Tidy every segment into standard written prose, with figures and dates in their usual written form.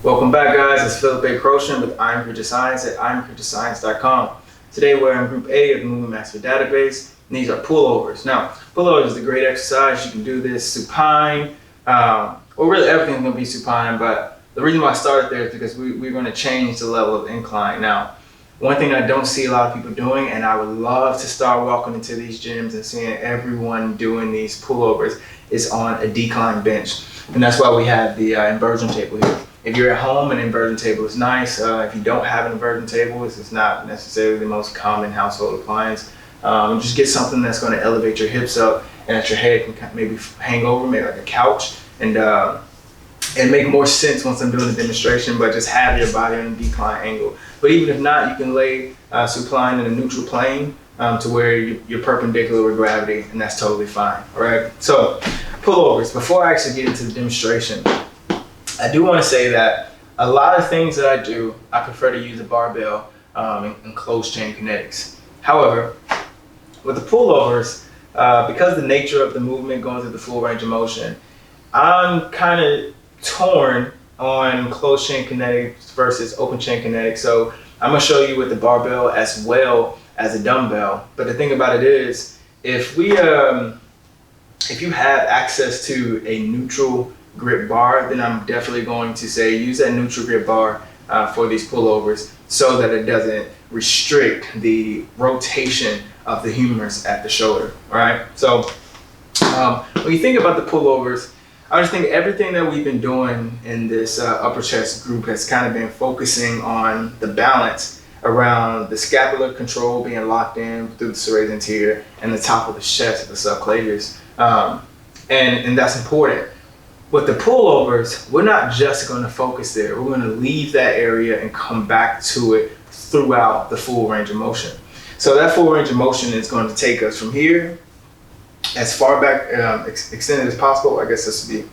Welcome back, guys. It's Philip A. Crochin with I Am Creature Science at IamCreatureScience.com. Today we're in Group A of the Movement Master Database, and these are pullovers. Now, pullovers is a great exercise. You can do this supine, or really everything's going to be supine, but the reason why I started there is because we're going to change the level of incline. Now, one thing I don't see a lot of people doing, and I would love to start walking into these gyms and seeing everyone doing these pullovers, is on a decline bench. And that's why we have the inversion table here. If you're at home, an inversion table is nice. If you don't have an inversion table, it's not necessarily the most common household appliance. Just get something that's going to elevate your hips up and that your head can maybe hang over, maybe like a couch, and make more sense once I'm doing the demonstration, but just have your body on a decline angle. But even if not, you can lay supine in a neutral plane to where you're perpendicular with gravity, and that's totally fine, all right? So, pullovers. Before I actually get into the demonstration, I do want to say that a lot of things that I do, I prefer to use a barbell and closed chain kinetics. However, with the pullovers, because the nature of the movement going through the full range of motion, I'm kind of torn on closed chain kinetics versus open chain kinetics. So I'm going to show you with the barbell as well as a dumbbell. But the thing about it is, if you have access to a neutral grip bar, then I'm definitely going to say use that neutral grip bar for these pullovers so that it doesn't restrict the rotation of the humerus at the shoulder. All right. So when you think about the pullovers, I just think everything that we've been doing in this upper chest group has kind of been focusing on the balance around the scapular control being locked in through the serratus anterior and the top of the chest, the subclavius, and that's important. With the pullovers, we're not just going to focus there. We're going to leave that area and come back to it throughout the full range of motion. So that full range of motion is going to take us from here as far back, extended as possible. I guess this would be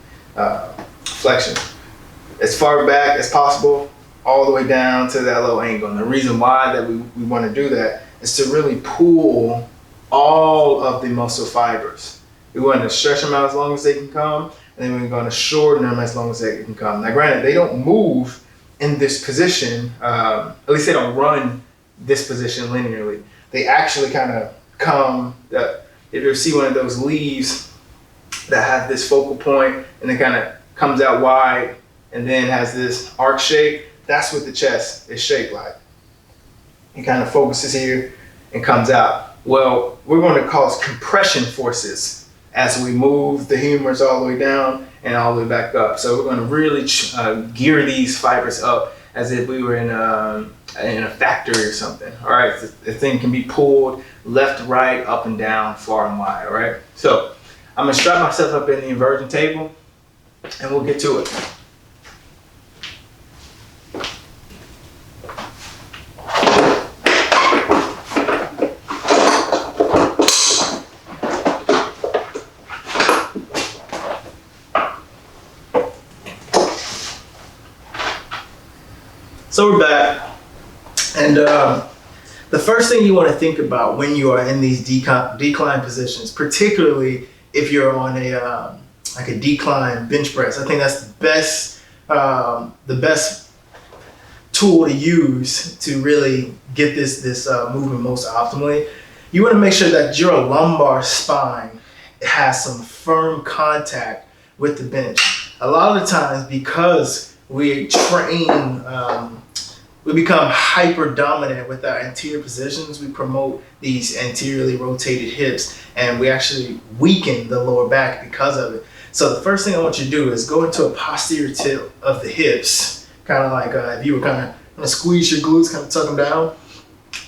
flexion. As far back as possible, all the way down to that low angle. And the reason why that we want to do that is to really pull all of the muscle fibers. We want to stretch them out as long as they can come, and then we're going to shorten them as long as they can come. Now, granted, they don't move in this position, at least they don't run this position linearly. They actually kind of come, if you see one of those leaves that have this focal point and it kind of comes out wide and then has this arc shape, that's what the chest is shaped like. It kind of focuses here and comes out. Well, we're going to cause compression forces as we move the humerus all the way down and all the way back up. So we're going to really gear these fibers up as if we were in a factory or something. All right, the thing can be pulled left, right, up and down, far and wide. All right, so I'm going to strap myself up in the inversion table and we'll get to it. So we're back, and the first thing you want to think about when you are in these decline positions, particularly if you're on a like a decline bench press, I think that's the best tool to use to really get this movement most optimally. You want to make sure that your lumbar spine has some firm contact with the bench. A lot of the times, because we train, we become hyper dominant with our anterior positions. We promote these anteriorly rotated hips, and we actually weaken the lower back because of it. So the first thing I want you to do is go into a posterior tilt of the hips, kind of like if you were kind of squeeze your glutes, kind of tuck them down.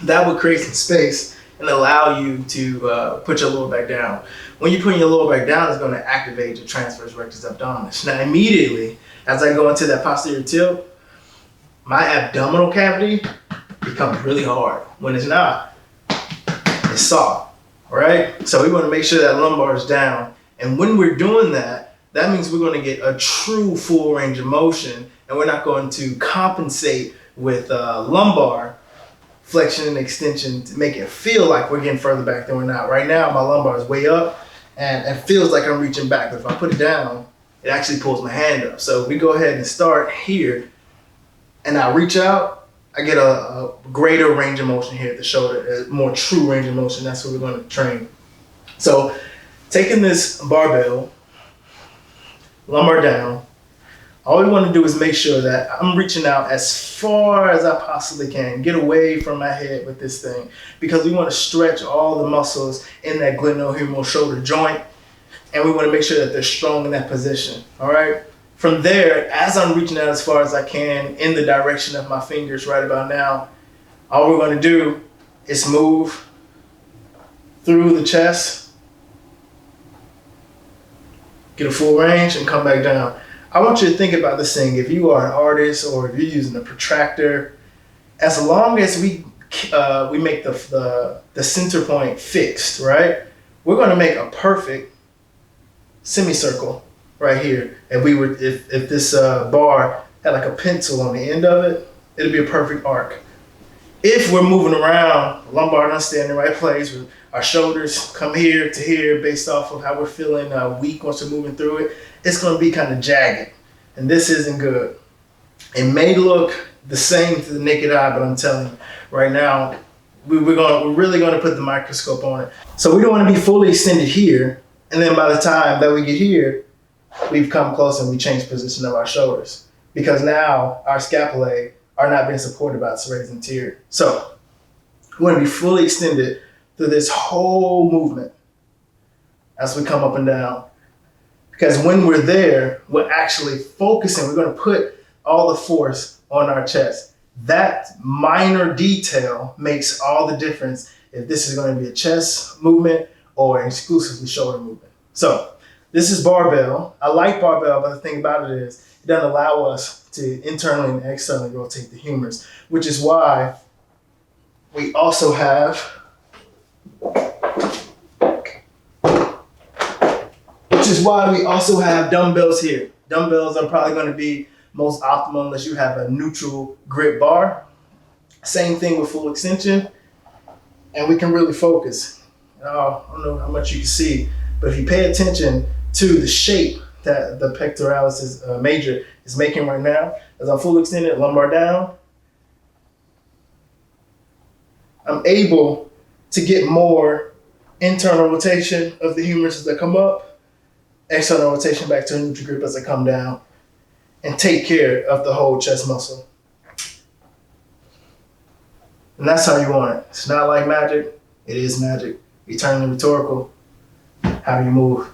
That would create some space and allow you to put your lower back down. When you put your lower back down, it's going to activate your transverse rectus abdominis. Now immediately, as I go into that posterior tilt, my abdominal cavity becomes really hard. When it's not, it's soft, all right? So we want to make sure that lumbar is down. And when we're doing that, that means we're going to get a true full range of motion, and we're not going to compensate with lumbar flexion and extension to make it feel like we're getting further back than we're not. Right now, my lumbar is way up, and it feels like I'm reaching back. But if I put it down, it actually pulls my hand up. So we go ahead and start here and I reach out, I get a greater range of motion here at the shoulder, a more true range of motion. That's what we're going to train. So taking this barbell, lumbar down, all we want to do is make sure that I'm reaching out as far as I possibly can, get away from my head with this thing, because we want to stretch all the muscles in that glenohumeral shoulder joint, and we want to make sure that they're strong in that position, all right? From there, as I'm reaching out as far as I can in the direction of my fingers right about now, all we're going to do is move through the chest, get a full range, and come back down. I want you to think about this thing. If you are an artist or if you're using a protractor, as long as we make the center point fixed, right? We're going to make a perfect semicircle right here. If this bar had like a pencil on the end of it, it'd be a perfect arc. If we're moving around, lumbar not stay in the right place, our shoulders come here to here based off of how we're feeling weak once we're moving through it, it's going to be kind of jagged. And this isn't good. It may look the same to the naked eye, but I'm telling you, right now, we're really going to put the microscope on it. So we don't want to be fully extended here, and then by the time that we get here, we've come close and we change position of our shoulders, because now our scapulae are not being supported by the serratus anterior. So we want to be fully extended through this whole movement as we come up and down. Because when we're there, we're actually focusing. We're going to put all the force on our chest. That minor detail makes all the difference if this is going to be a chest movement or exclusively shoulder movement. So this is barbell. I like barbell, but the thing about it is it doesn't allow us to internally and externally rotate the humerus, which is why we also have dumbbells here. Dumbbells are probably going to be most optimal unless you have a neutral grip bar. Same thing with full extension, and we can really focus. I don't know how much you can see, but if you pay attention to the shape that the pectoralis major is making right now, as I'm full extended, lumbar down, I'm able to get more internal rotation of the humerus as I come up, external rotation back to a neutral grip as I come down, and take care of the whole chest muscle. And that's how you want it. It's not like magic. It is magic. Eternally rhetorical. How do you move?